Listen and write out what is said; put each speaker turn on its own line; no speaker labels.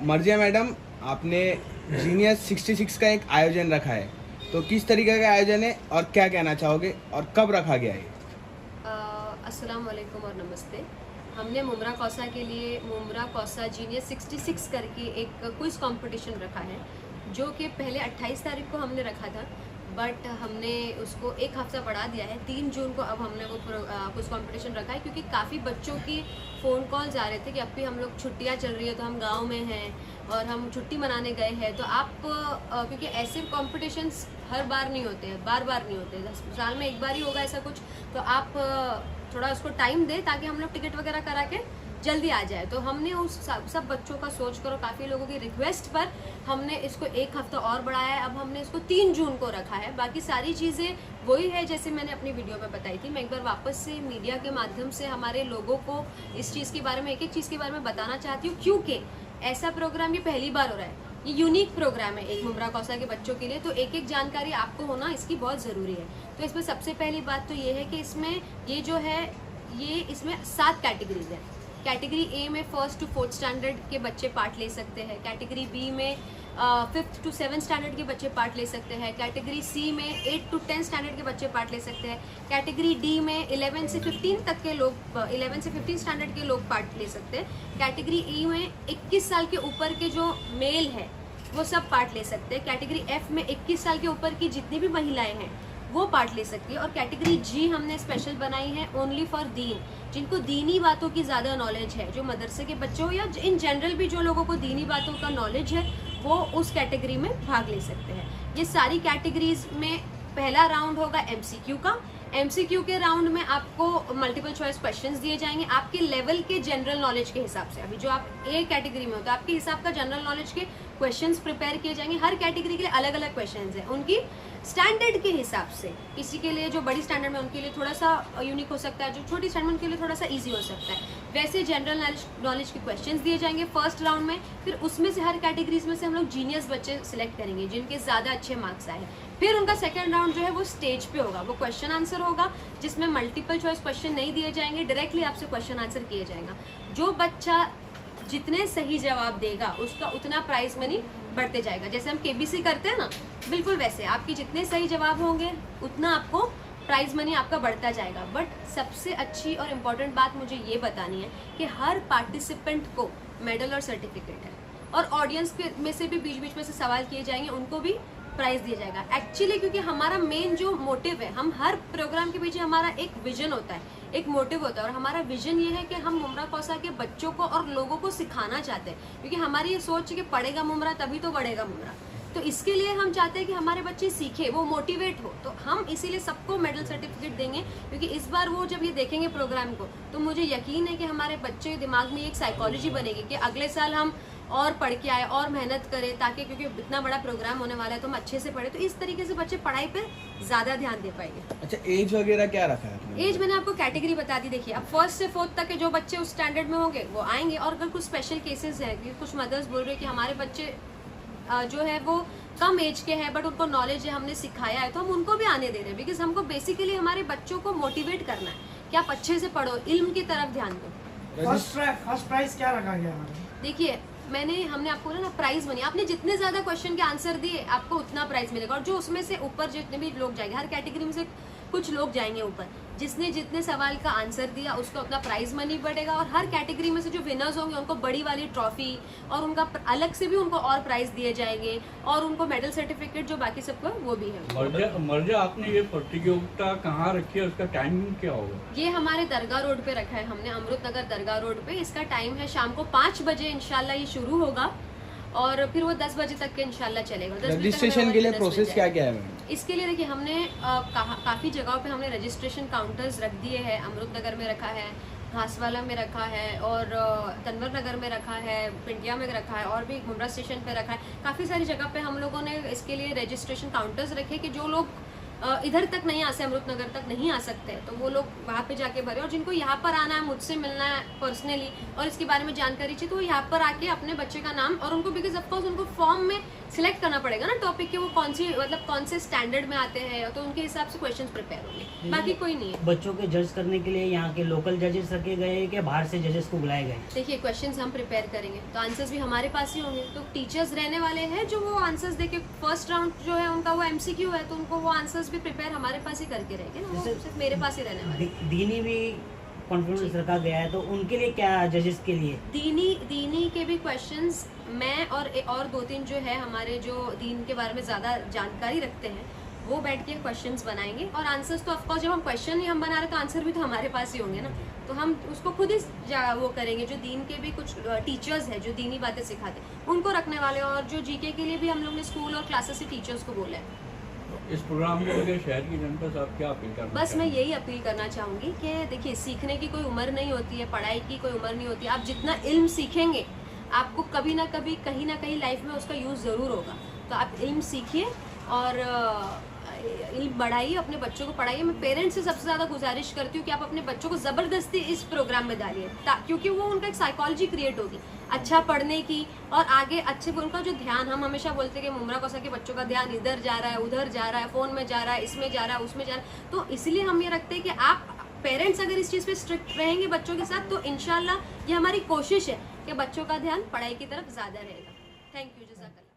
मर्जिया madam, आपने genius 66 का एक आयोजन रखा है, तो किस तरीके का आयोजन है और क्या कहना चाहोगे और कब रखा गया है?
अस्सलाम वालेकुम और नमस्ते। हमने मुमरा कौसा के लिए मुमरा कौसा जीनियस 66 करके एक क्विज़ कंपटीशन रखा है, जो कि पहले 28 तारीख को हमने रखा था, बट हमने उसको एक हफ्ता बढ़ा दिया है। 3 जून को अब हमने वो क्विज़ कंपटीशन रखा है, क्योंकि काफ़ी बच्चों की फ़ोन कॉल्स आ रहे थे कि अब भी हम लोग छुट्टियां चल रही है, तो हम गांव में हैं और हम छुट्टी मनाने गए हैं, तो आप क्योंकि ऐसे कॉम्पिटिशन्स हर बार नहीं होते हैं, बार बार नहीं होते, 10 साल में एक बार ही होगा ऐसा कुछ, तो आप थोड़ा उसको टाइम दें ताकि हम लोग टिकट वगैरह करा के जल्दी आ जाए। तो हमने उस सब बच्चों का सोच कर और काफ़ी लोगों की रिक्वेस्ट पर हमने इसको एक हफ्ता और बढ़ाया है। अब हमने इसको 3 जून को रखा है। बाकी सारी चीज़ें वही है जैसे मैंने अपनी वीडियो में बताई थी। मैं एक बार वापस से मीडिया के माध्यम से हमारे लोगों को इस चीज़ के बारे में, एक एक चीज़ के बारे में बताना चाहती हूँ, क्योंकि ऐसा प्रोग्राम ये पहली बार हो रहा है। ये यूनिक प्रोग्राम है एक मुमरा कौसा के बच्चों के लिए, तो एक एक जानकारी आपको होना इसकी बहुत ज़रूरी है। तो इसमें सबसे पहली बात तो ये है कि इसमें ये जो है ये इसमें 7 कैटेगरीज है। कैटेगरी ए में 1st to 4th स्टैंडर्ड के बच्चे पार्ट ले सकते हैं। कैटेगरी बी में 5th to 7th स्टैंडर्ड के बच्चे पार्ट ले सकते हैं। कैटेगरी सी में 8 to 10 स्टैंडर्ड के बच्चे पार्ट ले सकते हैं। कैटेगरी डी में 11 से 15 तक के लोग 11 से 15 स्टैंडर्ड के लोग पार्ट ले सकते हैं। कैटेगरी ई में 21 साल के ऊपर के जो मेल है वो सब पार्ट ले सकते हैं। कैटेगरी एफ में 21 साल के ऊपर की जितनी भी महिलाएं हैं वो पार्ट ले सकती है। और कैटेगरी जी हमने स्पेशल बनाई है ओनली फॉर दीन, जिनको दीनी बातों की ज़्यादा नॉलेज है, जो मदरसे के बच्चे हो या इन जनरल भी जो लोगों को दीनी बातों का नॉलेज है, वो उस कैटेगरी में भाग ले सकते हैं। ये सारी कैटेगरीज में पहला राउंड होगा MCQ का। MCQ के राउंड में आपको मल्टीपल चॉइस क्वेश्चंस दिए जाएंगे आपके लेवल के जनरल नॉलेज के हिसाब से। अभी जो आप ए कैटेगरी में हो तो आपके हिसाब का जनरल नॉलेज के क्वेश्चंस प्रिपेयर किए जाएंगे। हर कैटेगरी के लिए अलग अलग क्वेश्चंस हैं, उनकी स्टैंडर्ड के हिसाब से। किसी के लिए जो बड़ी स्टैंडर्ड में उनके लिए थोड़ा सा यूनिक हो सकता है, जो छोटी स्टैंडर्ड में उनके लिए थोड़ा सा ईजी हो सकता है। वैसे जनरल नॉलेज के क्वेश्चंस दिए जाएंगे फर्स्ट राउंड में। फिर उसमें से हर कैटेगरीज में से हम लोग जीनियस बच्चे सिलेक्ट करेंगे जिनके ज़्यादा अच्छे मार्क्स आए। फिर उनका सेकेंड राउंड जो है वो स्टेज पे होगा, वो क्वेश्चन आंसर होगा, जिसमें मल्टीपल चॉइस क्वेश्चन नहीं दिए जाएंगे, डायरेक्टली आपसे क्वेश्चन आंसर किया जाएगा। जो बच्चा जितने सही जवाब देगा उसका उतना प्राइज मनी बढ़ते जाएगा। जैसे हम KBC करते हैं ना, बिल्कुल वैसे आपके जितने सही जवाब होंगे उतना आपको प्राइज मनी आपका बढ़ता जाएगा। बट सबसे अच्छी और इम्पॉर्टेंट बात मुझे ये बतानी है कि हर पार्टिसिपेंट को मेडल और सर्टिफिकेट है, और ऑडियंस में से भी बीच बीच में से सवाल किए जाएंगे, उनको भी प्राइज दिया जाएगा। एक्चुअली क्योंकि हमारा मेन जो मोटिव है, हम हर प्रोग्राम के पीछे हमारा एक विजन होता है, एक मोटिव होता है, और हमारा विजन ये है कि हम मुमरा कौसा के बच्चों को और लोगों को सिखाना चाहते हैं। क्योंकि हमारी ये सोच है कि पढ़ेगा मुमरा तभी तो बढ़ेगा मुमरा, तो इसके लिए हम चाहते हैं कि हमारे बच्चे सीखे, वो मोटिवेट हो। तो हम इसीलिए सबको मेडल सर्टिफिकेट देंगे, क्योंकि इस बार वो जब ये देखेंगे प्रोग्राम को तो मुझे यकीन है कि हमारे बच्चे के दिमाग में एक साइकोलॉजी बनेगी कि अगले साल हम और पढ़ के आए और मेहनत करें, ताकि क्योंकि इतना बड़ा प्रोग्राम होने वाला है तो हम अच्छे से पढ़े। तो इस तरीके से बच्चे पढ़ाई पे ज़्यादा ध्यान दे पाएंगे।
अच्छा, एज वगैरह क्या रखा है आपने?
एज मैंने आपको कैटेगरी बता दी। देखिए, अब 1st से 4th तक के जो बच्चे उस स्टैंडर्ड में होंगे वो आएंगे, और अगर कुछ स्पेशल केसेस हैं कि कुछ मदर्स बोल रहे हैं कि हमारे बच्चे जो है वो कम एज के हैं बट उनको नॉलेज है, हमने सिखाया है, तो हम उनको भी आने दे रहे हैं। बिकॉज हमको बेसिकली हमारे बच्चों को मोटिवेट करना है कि आप अच्छे से पढ़ो, इल्म की तरफ ध्यान दो।
फर्स्ट प्राइज क्या रखा गया?
देखिए, हमने आपको बोला ना प्राइज मनी, आपने जितने ज्यादा क्वेश्चन के आंसर दिए आपको उतना प्राइज मिलेगा। और जो उसमें से ऊपर जितने भी लोग जाएंगे, हर कैटेगरी में से कुछ लोग जाएंगे ऊपर, जिसने जितने सवाल का आंसर दिया उसको अपना प्राइज मनी बढ़ेगा। और हर कैटेगरी में से जो विनर्स होंगे उनको बड़ी वाली ट्रॉफी और उनका अलग से भी उनको और प्राइज दिए जाएंगे, और उनको मेडल सर्टिफिकेट जो बाकी सबको वो भी है।
मर्जा, आपने ये प्रतियोगिता कहाँ रखी है, उसका टाइमिंग क्या होगा?
ये हमारे दरगाह रोड पे रखा है हमने, अमृत नगर दरगाह रोड पे। इसका टाइम है शाम को 5 बजे इंशाल्लाह ये शुरू होगा, और फिर वो 10 बजे तक के इंशाल्लाह चलेगा।
रजिस्ट्रेशन के लिए प्रोसेस क्या क्या है?
इसके लिए देखिए, हमने काफ़ी जगहों पे हमने रजिस्ट्रेशन काउंटर्स रख दिए हैं। अमृत नगर में रखा है, घासवाला में रखा है, और तनवर नगर में रखा है, पिंडिया में रखा है, और भी मुमरा स्टेशन पे रखा है। काफ़ी सारी जगह पे हम लोगों ने इसके लिए रजिस्ट्रेशन काउंटर्स रखे कि जो लोग इधर तक नहीं आ सकते, अमृतनगर तक नहीं आ सकते, तो वो लोग वहाँ पे जाके भरे। और जिनको यहाँ पर आना है, मुझसे मिलना है पर्सनली और इसके बारे में जानकारी चाहिए, तो वो यहाँ पर आके अपने बच्चे का नाम और उनको, बिकॉज ऑफकोर्स उनको फॉर्म में सिलेक्ट करना पड़ेगा ना टॉपिक के, वो कौन सी मतलब कौन से स्टैंडर्ड में आते हैं, तो उनके हिसाब से क्वेश्चंस प्रिपेयर होंगे, बाकी कोई नहीं है।
बच्चों के जज करने के लिए यहाँ के लोकल जजेस रखे गए हैं कि बाहर से जजेस को बुलाए गए?
देखिए, क्वेश्चंस हम प्रिपेयर करेंगे तो आंसर्स भी हमारे पास ही होंगे, तो टीचर्स रहने वाले हैं जो वो आंसर्स देके, फर्स्ट राउंड जो है उनका वो एमसीक्यू है, तो उनको वो आंसर्स भी प्रिपेयर हमारे पास ही करके रहेंगे ना, वो सिर्फ मेरे पास ही रहने वाले हैं।
दीनी भी कॉन्फिडेंस रखा गया है, तो उनके लिए क्या, जजेस के लिए?
दीनी के भी क्वेश्चंस मैं और 2-3 जो है हमारे जो दीन के बारे में ज़्यादा जानकारी रखते हैं, वो बैठ के क्वेश्चंस बनाएंगे और आंसर्स तो ऑफकोर्स जब हम क्वेश्चन ही हम बना रहे तो आंसर भी तो हमारे पास ही होंगे ना, तो हम उसको खुद ही वो करेंगे। जो दीन के भी कुछ टीचर्स हैं जो दीनी बातें सिखाते हैं उनको रखने वाले हैं, और जो जीके के लिए भी हम लोग ने स्कूल और क्लासेस से टीचर्स को बोला है।
इस प्रोग्राम को लेकर शहर की जनता से आप क्या अपील करना
बस मैं
चाहेंगे?
यही अपील करना चाहूँगी कि देखिए, सीखने की कोई उम्र नहीं होती है, पढ़ाई की कोई उम्र नहीं होती है। आप जितना इल्म सीखेंगे आपको कभी ना कभी कहीं ना कहीं लाइफ में उसका यूज़ ज़रूर होगा, तो आप इल्म सीखिए और इल्म बढ़ाइए, अपने बच्चों को पढ़ाइए। मैं पेरेंट्स से सबसे ज़्यादा गुजारिश करती हूँ कि आप अपने बच्चों को ज़बरदस्ती इस प्रोग्राम में डालिए, क्योंकि वो उनका एक साइकोलॉजी क्रिएट होगी अच्छा पढ़ने की, और आगे अच्छे उनका जो ध्यान, हम हमेशा बोलते हैं कि मुमरा कौसा के बच्चों का ध्यान इधर जा रहा है, उधर जा रहा है, फ़ोन में जा रहा है, इसमें जा रहा है, उसमें जा रहा है, तो इसलिए हम ये रखते हैं कि आप पेरेंट्स अगर इस चीज़ पे स्ट्रिक्ट रहेंगे बच्चों के साथ, तो इंशाल्लाह ये हमारी कोशिश है कि बच्चों का ध्यान पढ़ाई की तरफ ज़्यादा रहेगा। थैंक यू, जज़ाकल्लाह।